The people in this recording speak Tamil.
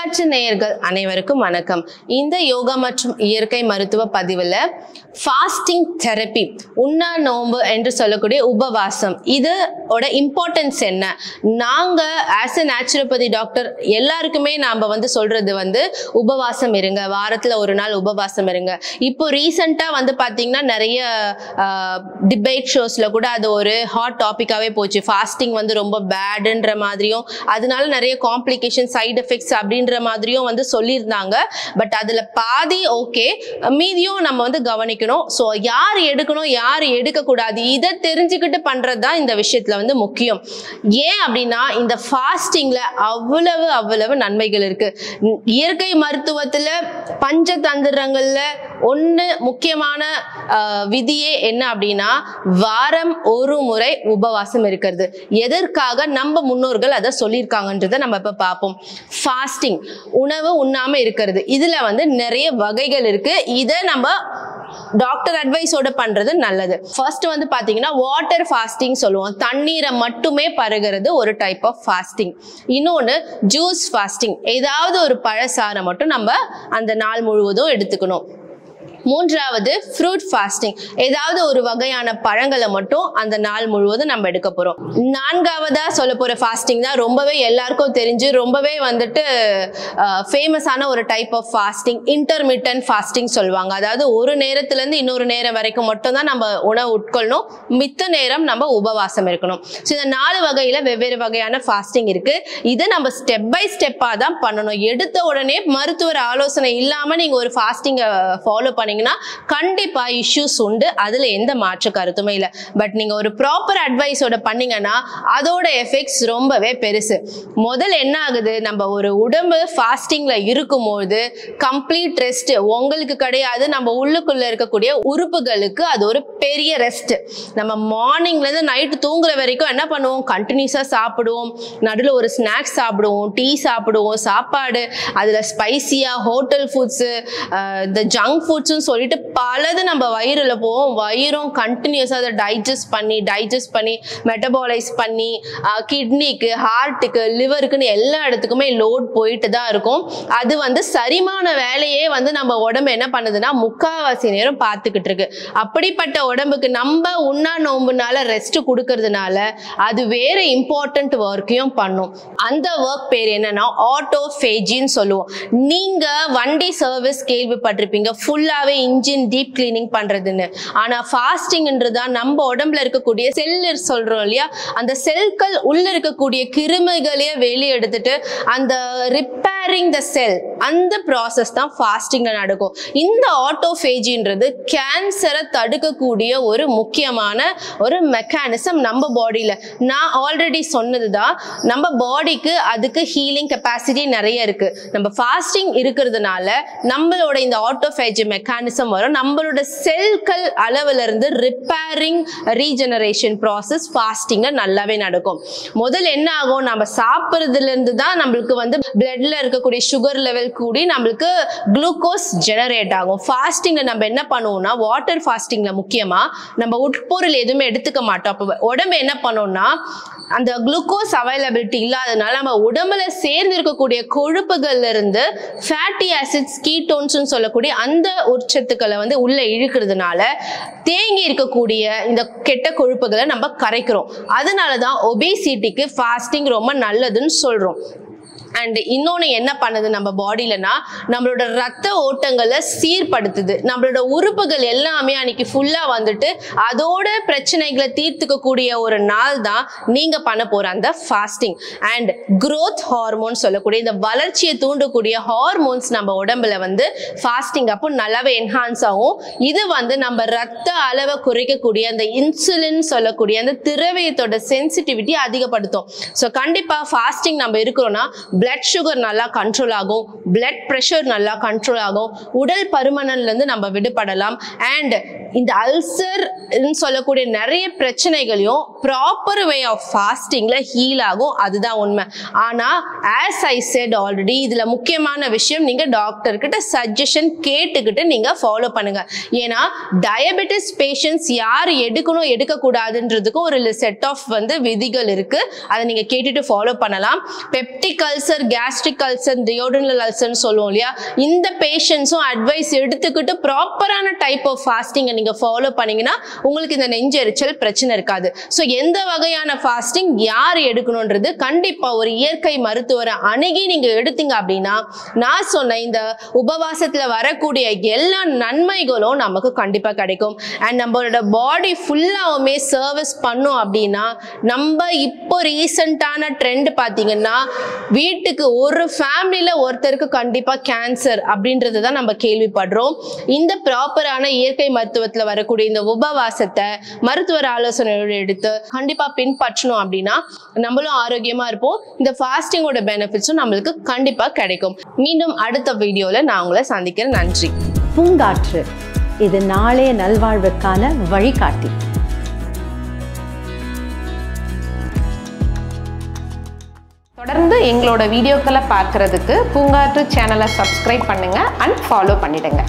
தொலைக்காட்சி நேயர்கள் அனைவருக்கும் வணக்கம். இந்த யோகா மற்றும் இயற்கை மருத்துவ பதிவுல ஃபாஸ்டிங் தெரப்பி, உண்ணா நோன்பு என்று சொல்லக்கூடிய உபவாசம், இதோட இம்பார்ட்டன்ஸ் என்ன? நாங்க ஆஸ் எ நேச்சுரோபதி டாக்டர் எல்லாருக்குமே நாம சொல்றது உபவாசம் இருங்க, வாரத்துல ஒரு நாள் உபவாசம் இருங்க. இப்போ ரீசெண்டா பாத்தீங்கன்னா நிறைய டிபேட் ஷோஸ்ல கூட அது ஒரு ஹாட் டாபிக்காவே போச்சு. ஃபாஸ்டிங் ரொம்ப பேடுன்ற மாதிரியும், அதனால நிறைய காம்ப்ளிகேஷன், சைடு எஃபெக்ட்ஸ் அப்படின்ற மாதிரியும் சொல்லியிருந்தாங்க. பட் அதுல பாதி ஓகே, மீதியும் நம்ம கவனிக்கணும். ஸோ யார் எடுக்கணும் யார் எடுக்க கூடாது இதை தெரிஞ்சுக்கிட்டு பண்றதுதான் இந்த விஷயத்துல முக்கியம். ஏன் அப்படின்னா இந்த ஃபாஸ்டிங்ல அவ்வளவு நன்மைகள் இருக்கு. இயற்கை மருத்துவத்துல பஞ்சதந்திரங்கள்ல ஒண்ணு முக்கியமான விதியே என்ன அப்படின்னா, வாரம் ஒரு முறை உபவாசம் இருக்கிறது. எதற்காக நம்ம முன்னோர்கள் அதை சொல்லியிருக்காங்கன்றதை நம்ம இப்ப பார்ப்போம். ஃபாஸ்டிங், உணவு உண்ணாம இருக்கிறது, இதுல நிறைய வகைகள் இருக்கு. இதை நம்ம டாக்டர் அட்வைஸோட பண்றது நல்லது. ஃபர்ஸ்ட் பாத்தீங்கன்னா வாட்டர் ஃபாஸ்டிங் சொல்லுவோம். தண்ணீரை மட்டுமே பருகிறது ஒரு டைப் ஆஃப் ஃபாஸ்டிங். இன்னொன்னு ஜூஸ் ஃபாஸ்டிங், ஏதாவது ஒரு பழச்சாறை மட்டும் நம்ம அந்த நாள் முழுவதும் எடுத்துக்கணும். மூன்றாவது ஃப்ரூட் ஃபாஸ்டிங், ஏதாவது ஒரு வகையான பழங்களை மட்டும் அந்த நாள் முழுவதும் நம்ம எடுக்க போறோம். நான்காவதா சொல்ல போற ஃபாஸ்டிங் தான் ரொம்பவே எல்லாருக்கும் தெரிஞ்சு ரொம்பவே ஃபேமஸான ஒரு type of fasting, intermittent fasting சொல்லுவாங்க. அதாவது ஒரு நேரத்துல இருந்து இன்னொரு நேரம் வரைக்கும் மட்டும் தான் நம்ம உணவு உட்கொள்ளணும், மித்த நேரம் நம்ம உபவாசம் இருக்கணும். ஸோ இந்த 4 வகையில வெவ்வேறு வகையான ஃபாஸ்டிங் இருக்கு. இதை நம்ம ஸ்டெப் பை ஸ்டெப்பா தான் பண்ணணும். எடுத்த உடனே மருத்துவர் ஆலோசனை இல்லாம நீங்க ஒரு ஃபாஸ்டிங்கை ஃபாலோ பண்ணீங்கன்னா கண்டிப்பா இஷ்யூஸ் உண்டு, அதுல எந்த மாற்று கருத்துமே இல்லை. பட் நீங்க ஒரு ப்ராப்பர் அட்வைஸோட பண்ணீங்கன்னா அதோட எஃபெக்ட்ஸ் ரொம்பவே பெருசு. முதல்ல என்ன ஆகுது, நம்ம ஒரு உடம்பு ஃபாஸ்டிங்ல இருக்கும்போது கம்ப்ளீட் ரெஸ்ட் உங்களுக்கு கிடையாது, நம்ம உள்ளுக்குள்ள இருக்கக்கூடிய உறுப்புகளுக்கு அது ஒரு பெரிய ரெஸ்ட். நம்ம மார்னிங்ல இருந்து நைட்டு தூங்குற வரைக்கும் என்ன பண்ணுவோம், கண்டினியூஸா சாப்பிடுவோம், நடுவில் ஒரு ஸ்நாக்ஸ் சாப்பிடுவோம், டீ சாப்பிடுவோம், சாப்பாடு அதுல ஸ்பைசியா ஹோட்டல் ஃபுட்ஸ், இந்த ஜங்க் ஃபுட்ஸ் சொல்லிட்டு பலது நம்ம வயிறுல போவோம். வயிறும் கண்டினியூஸா அதை டைஜஸ்ட் பண்ணி மெட்டபாலைஸ் பண்ணி கிட்னிக்கு, ஹார்ட்டுக்கு, லிவருக்குன்னு எல்லா இடத்துக்குமே லோட் போயிட்டு தான் இருக்கும். அது சரிமான வேலையே நம்ம உடம்பு என்ன பண்ணுதுன்னா முக்காவாசி நேரம் பார்த்துக்கிட்டு இருக்கு. அப்படிப்பட்ட உடம்புக்கு நம்ம உண்ணா நோம்புனால ரெஸ்ட் கொடுக்கறதுனால அது வேற இம்பார்ட்டன்ட் ஒர்க்கையும் பண்ணும். அந்த ஒர்க் பேர் என்னன்னா ஆட்டோஃபேஜின்னு சொல்லுவோம். நீங்க வண்டி சர்வீஸ் கேள்விப்பட்டிருப்பீங்க, ஃபுல்லாவே இன்ஜின் டீப் கிளீனிங் பண்றதுன்னு. ஆனா ஃபாஸ்டிங்ன்றதான் நம்ம உடம்புல இருக்கக்கூடிய செல் சொல்றோம் இல்லையா, அந்த செல்கள் உள்ள இருக்கக்கூடிய கிருமிகளையே வெளியே எடுத்துட்டு அந்த ரிப்பேரிங் த செல், அந்த ப்ராசஸ் தான் ஃபாஸ்டிங்ல நடக்கும். இந்த ஆட்டோஃபேஜின்றது கேன்சரை தடுக்கக்கூடிய ஒரு முக்கியமான ஒரு மெக்கானிசம் நம்ம பாடியில. நான் ஆல்ரெடி சொன்னதுதான், நம்ம பாடிக்கு அதுக்கு ஹீலிங் கெப்பாசிட்டி நிறைய இருக்கு. நம்ம ஃபாஸ்டிங் இருக்கிறதுனால நம்மளோட இந்த ஆட்டோஃபேஜி மெக்கானிசம் வரும். நம்மளோட செல்கள் அளவுல இருந்து ரிப்பேரிங் ரீஜெனரேஷன் ப்ராசஸ் ஃபாஸ்டிங்ல நல்லாவே நடக்கும். முதல்ல என்ன ஆகும், நம்ம சாப்பிட்றதுல இருந்து தான் நம்மளுக்கு பிளட்ல இருக்கக்கூடிய சுகர் லெவல் கூடி நம்மளுக்கு குளுக்கோஸ் ஜெனரேட் ஆகும். ஃபாஸ்டிங்ல நம்ம என்ன பண்ணுவோம்னா, வாட்டர் ஃபாஸ்டிங்ல முக்கியமா நம்ம உட்பொருள் எதுவுமே எடுத்துக்க மாட்டோம். அப்போ உடம்பு என்ன பண்ணும்னா, அந்த குளுக்கோஸ் அவைலபிலிட்டி இல்லாதனால நம்ம உடம்புல சேர்ந்து இருக்கக்கூடிய கொழுப்புகள்ல இருந்து ஃபேட்டி ஆசிட்ஸ், கீட்டோன்ஸ் சொல்லக்கூடிய அந்த உச்சத்துக்களை உள்ள இழுக்கிறதுனால தேங்கி இருக்கக்கூடிய இந்த கெட்ட கொழுப்புகளை நம்ம கரைக்கிறோம். அதனாலதான் ஒபேசிட்டிக்கு ஃபாஸ்டிங் ரொம்ப நல்லதுன்னு சொல்றோம். அண்ட் இன்னொன்னு என்ன பண்ணுது நம்ம பாடியிலனா, நம்மளோட ரத்த ஓட்டங்களை சீர்படுத்துது. நம்மளோட உறுப்புகள் எல்லாமே அன்னைக்கு ஃபுல்லா அதோட பிரச்சனைகளை தீர்த்துக்கக்கூடிய ஒரு நாள் தான் நீங்க பண்ண போற அந்த ஃபாஸ்டிங். அண்ட் growth ஹார்மோன் சொல்லக்கூடிய இந்த வளர்ச்சியை தூண்டக்கூடிய ஹார்மோன்ஸ் நம்ம உடம்புல ஃபாஸ்டிங் அப்போ நல்லாவே என்ஹான்ஸ் ஆகும். இது நம்ம ரத்த அளவை குறைக்கக்கூடிய அந்த இன்சுலின் சொல்லக்கூடிய அந்த திரவியத்தோட சென்சிட்டிவிட்டி அதிகப்படுத்தும். ஸோ கண்டிப்பா ஃபாஸ்டிங் நம்ம இருக்கிறோம்னா பிளட் சுகர் நல்லா கண்ட்ரோல் ஆகும், பிளட் பிரஷர் நல்லா கண்ட்ரோல் ஆகும், உடல் பருமன்ல இருந்து நம்ம விடுபடலாம். அண்ட் இந்த அல்சர் சொல்லக்கூடிய நிறைய பிரச்சனைகளையும் ப்ராப்பர் வே ஆஃப் ஃபாஸ்டிங்ல ஹீல் ஆகும். அதுதான் உண்மை. ஆனா ஆஸ் ஐ செட் ஆல்ரெடி, இதுல முக்கியமான விஷயம் நீங்க டாக்டர் கிட்ட சஜஷன் கேட்டுக்கிட்டு நீங்க ஃபாலோ பண்ணுங்க. ஏன்னா டயபெட்டிஸ் பேஷண்ட்ஸ் யார் எடுக்கணும் எடுக்க கூடாதுன்றதுக்கும் ஒரு செட் ஆஃப் விதிகள் இருக்கு. அதை நீங்க கேட்டுட்டு ஃபாலோ பண்ணலாம். Peptic ulcer ulcer, gastric ulcer, duodenal அல்சர்னு சொல்லுவோம் இல்லையா, இந்த பேஷண்ட்ஸும் அட்வைஸ் எடுத்துக்கிட்டு ப்ராப்பரான டைப் ஆஃப் ஃபாஸ்டிங்கை நீங்க ஃபாலோ பண்ணீங்கன்னா உங்களுக்கு இந்த நெஞ்செரிச்சல் பிரச்சனை இருக்காது. ஸோ எந்த வகையான ஃபாஸ்டிங் யார் எடுக்கணும்ன்றது கண்டிப்பா ஒரு இயற்கை மருத்துவரை அணுகி நீங்க எடுத்தீங்க அப்படின்னா நான் சொன்ன இந்த உபவாசத்துல வரக்கூடிய எல்லா நன்மைகளும் நமக்கு கண்டிப்பா கிடைக்கும். அண்ட் நம்மளோட பாடி ஃபுல்லாவுமே சர்வீஸ் பண்ணும். அப்படின்னா நம்ம இப்போ ரீசெண்டான ட்ரெண்ட் பாத்தீங்கன்னா வீட்டுக்கு ஒரு ஃபேமிலியில ஒருத்தருக்கு கண்டிப்பா கேன்சர் அப்படின்றது தான் நம்ம கேள்விப்படுறோம். இந்த ப்ராப்பரான இயற்கை மருத்துவத்துல வரக்கூடிய இந்த உபவாசத்தை மருத்துவர் ஆலோசனையோடு எடுத்து கண்டிப்பா பின்பற்றணும் அப்படின்னா நம்மளும் ஆரோக்கியமா இருப்போம். இந்த ஃபாஸ்டிங்கோட பெனிஃபிட்ஸும் நம்மளுக்கு கண்டிப்பா கிடைக்கும். மீண்டும் அடுத்த வீடியோல நான் உங்களை சந்திக்கிறேன். நன்றி. பூங்காற்று, இது நாளைய நல்வாழ்வுக்கான வழிகாட்டி. தொடர்ந்து எங்களோட வீடியோக்களை பார்க்கறதுக்கு பூங்காற்று சேனலை சப்ஸ்கிரைப் பண்ணுங்க அண்ட் ஃபாலோ பண்ணிடுங்க.